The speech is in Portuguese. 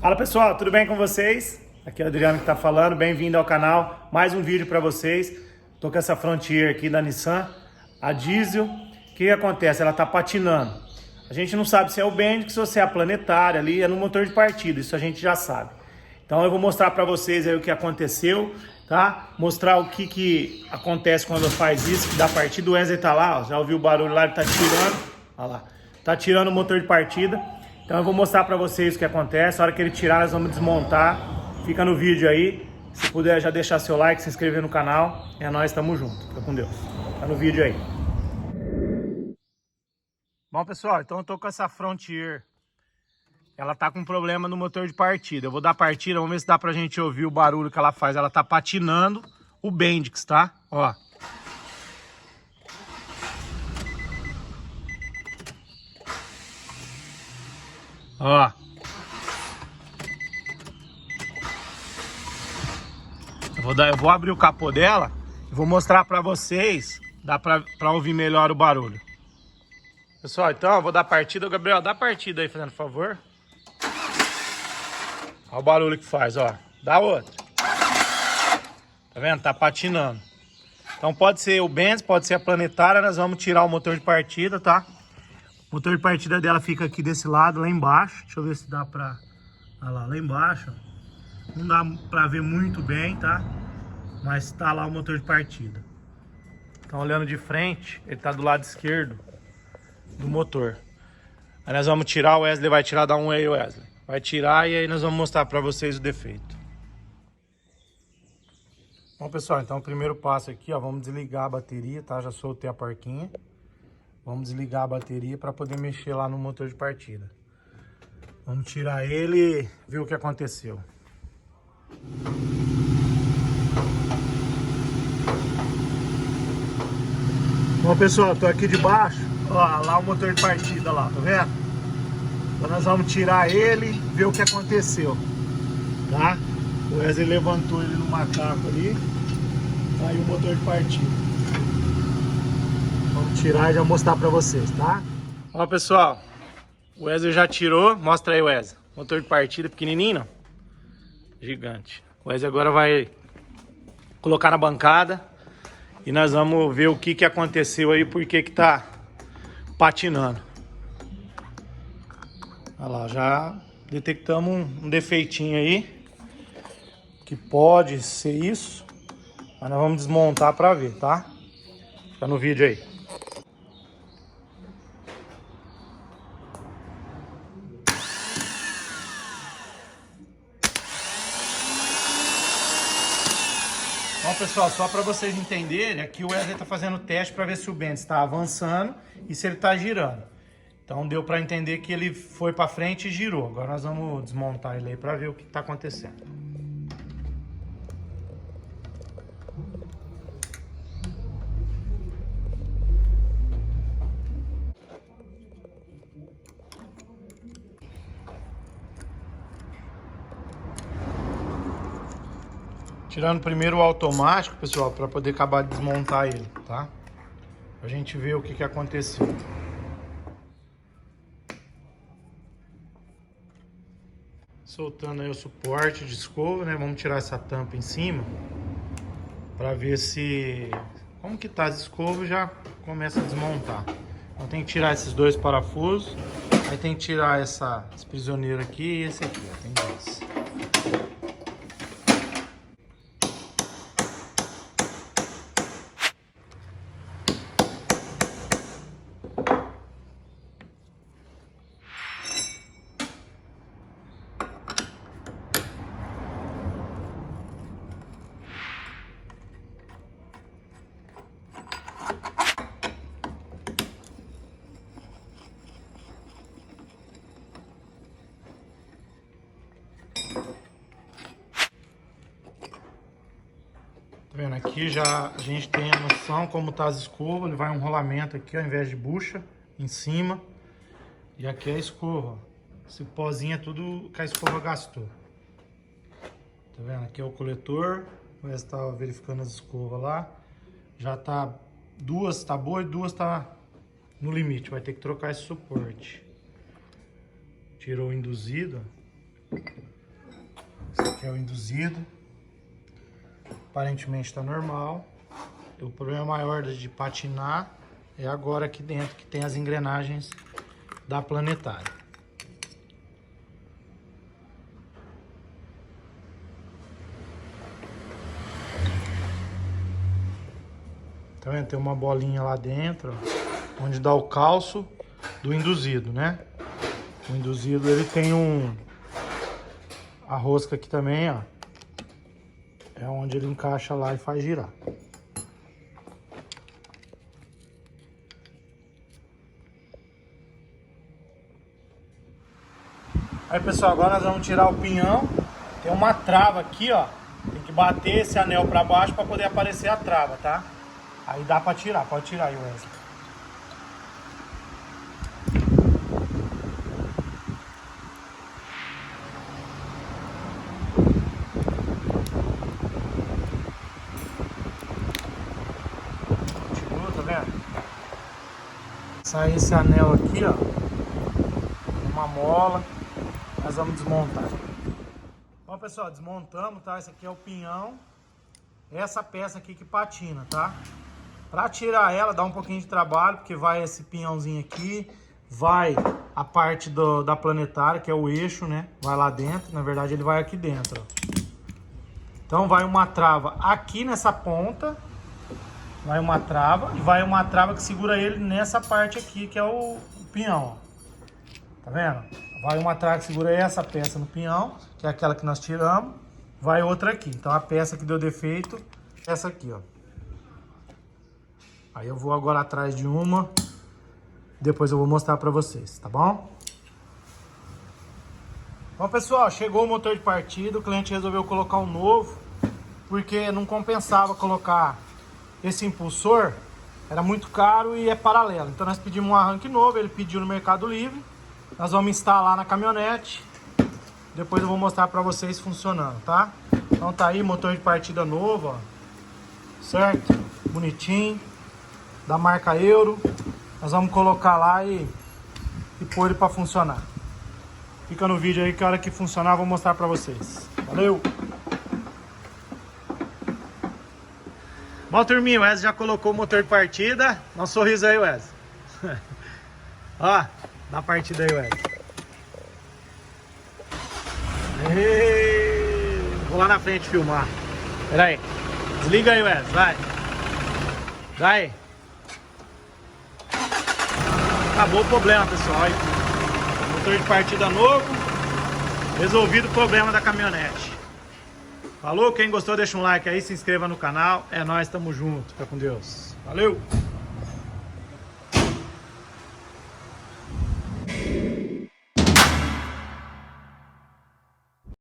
Fala pessoal, tudo bem com vocês? Aqui é o Adriano que está falando, bem-vindo ao canal. Mais um vídeo para vocês. Tô com essa Frontier aqui da Nissan, a diesel. O que acontece? Ela está patinando. A gente não sabe se é o Bendix ou se é a planetária ali, é no motor de partida, isso a gente já sabe. Então eu vou mostrar para vocês aí o que aconteceu, tá? Mostrar o que acontece quando faz isso, que dá partida. O Wesley tá lá, ó, já ouviu o barulho lá, ele tá tirando, olha lá, tá tirando o motor de partida. Então eu vou mostrar para vocês o que acontece. A hora que ele tirar, nós vamos desmontar. Fica no vídeo aí. Se puder já deixar seu like, se inscrever no canal. É nóis, tamo junto. Fica com Deus. Tá no vídeo aí. Bom pessoal, então eu tô com essa Frontier. Ela tá com problema no motor de partida. Eu vou dar partida, vamos ver se dá pra gente ouvir o barulho que ela faz. Ela tá patinando o Bendix, tá? Ó. Ó. Eu vou abrir o capô dela e vou mostrar pra vocês. Dá pra ouvir melhor o barulho. Pessoal, então eu vou dar partida. Gabriel, dá partida aí, fazendo favor. Olha o barulho que faz, ó. Dá outra. Tá vendo? Tá patinando. Então pode ser o Benz, pode ser a planetária. Nós vamos tirar o motor de partida, tá? O motor de partida dela fica aqui desse lado, lá embaixo. Deixa eu ver se dá pra... Olha lá embaixo. Não dá pra ver muito bem, tá? Mas tá lá o motor de partida. Então olhando de frente, ele tá do lado esquerdo do motor. Aí nós vamos tirar, o Wesley vai tirar, dá um aí, Wesley. Vai tirar e aí nós vamos mostrar pra vocês o defeito. Bom pessoal, então o primeiro passo aqui, ó, vamos desligar a bateria, tá? Já soltei a porquinha. Vamos desligar a bateria para poder mexer lá no motor de partida. Vamos tirar ele e ver o que aconteceu. Bom pessoal, tô aqui debaixo, ó, lá o motor de partida lá, tá vendo? Então nós vamos tirar ele e ver o que aconteceu, tá? O Wesley levantou ele no macaco ali, tá aí o motor de partida. Vamos tirar e já mostrar pra vocês, tá? Ó pessoal, o Wesley já tirou, mostra aí Wesley, motor de partida pequenininho, gigante. O Wesley agora vai colocar na bancada. E nós vamos ver o que aconteceu aí, por que tá patinando. Olha lá, já detectamos um defeitinho aí, que pode ser isso, mas nós vamos desmontar para ver, tá? Fica no vídeo aí. Bom pessoal, só para vocês entenderem, aqui o Wesley está fazendo o teste para ver se o Benz está avançando e se ele está girando. Então deu para entender que ele foi para frente e girou. Agora nós vamos desmontar ele aí para ver o que está acontecendo. Tirando primeiro o automático, pessoal, para poder acabar de desmontar ele, tá? Pra gente ver o que aconteceu. Soltando aí o suporte de escova, né? Vamos tirar essa tampa em cima para ver se... como que tá as escovas, já começa a desmontar. Então tem que tirar esses dois parafusos, aí tem que tirar esse prisioneiro aqui e esse aqui, ó, tem dois. Tá vendo? Aqui já a gente tem a noção como tá as escovas. Ele vai um rolamento aqui ao invés de bucha em cima. E aqui é a escova. Esse pozinho é tudo que a escova gastou. Tá vendo? Aqui é o coletor. O Wesley tá verificando as escovas lá. Já tá... duas tá boa e duas tá no limite. Vai ter que trocar esse suporte. Tirou o induzido. Esse aqui é o induzido. Aparentemente está normal. O problema maior de patinar é agora aqui dentro, que tem as engrenagens da planetária. Tá vendo? Tem uma bolinha lá dentro, ó, onde dá o calço do induzido, né? O induzido, ele tem a rosca aqui também, ó. É onde ele encaixa lá e faz girar. Aí, pessoal, agora nós vamos tirar o pinhão. Tem uma trava aqui, ó. Tem que bater esse anel pra baixo pra poder aparecer a trava, tá? Aí dá pra tirar, pode tirar aí, Wesley. Continua, tá vendo? Sai esse anel aqui, ó. Uma mola. Nós vamos desmontar. Bom, pessoal, desmontamos, tá? Esse aqui é o pinhão. Essa peça aqui que patina, tá? Para tirar ela dá um pouquinho de trabalho, porque vai esse pinhãozinho aqui, vai a parte da planetária, que é o eixo, né? Vai lá dentro, na verdade ele vai aqui dentro, ó. Então vai uma trava aqui nessa ponta, vai uma trava, e vai uma trava que segura ele nessa parte aqui, que é o pinhão, ó. Tá vendo? Vai uma trava que segura essa peça no pinhão, que é aquela que nós tiramos, vai outra aqui. Então a peça que deu defeito é essa aqui, ó. Aí eu vou agora atrás de uma, depois eu vou mostrar pra vocês, tá bom? Bom, pessoal, chegou o motor de partida, o cliente resolveu colocar um novo, porque não compensava colocar esse impulsor, era muito caro e é paralelo. Então nós pedimos um arranque novo, ele pediu no Mercado Livre, nós vamos instalar na caminhonete, depois eu vou mostrar pra vocês funcionando, tá? Então tá aí, motor de partida novo, ó, certo? Bonitinho. Da marca Euro, nós vamos colocar lá e pôr ele para funcionar. Fica no vídeo aí que a hora que funcionar eu vou mostrar para vocês. Valeu! Bom, turminha, o Wesley já colocou o motor de partida. Dá um sorriso aí, Wesley. Ó, dá a partida aí, Wesley. Vou lá na frente filmar. Pera aí. Desliga aí, Wesley, vai. Vai. Acabou o problema, pessoal. Motor de partida novo. Resolvido o problema da caminhonete. Falou? Quem gostou deixa um like aí, se inscreva no canal. É nóis, tamo junto. Fica com Deus. Valeu!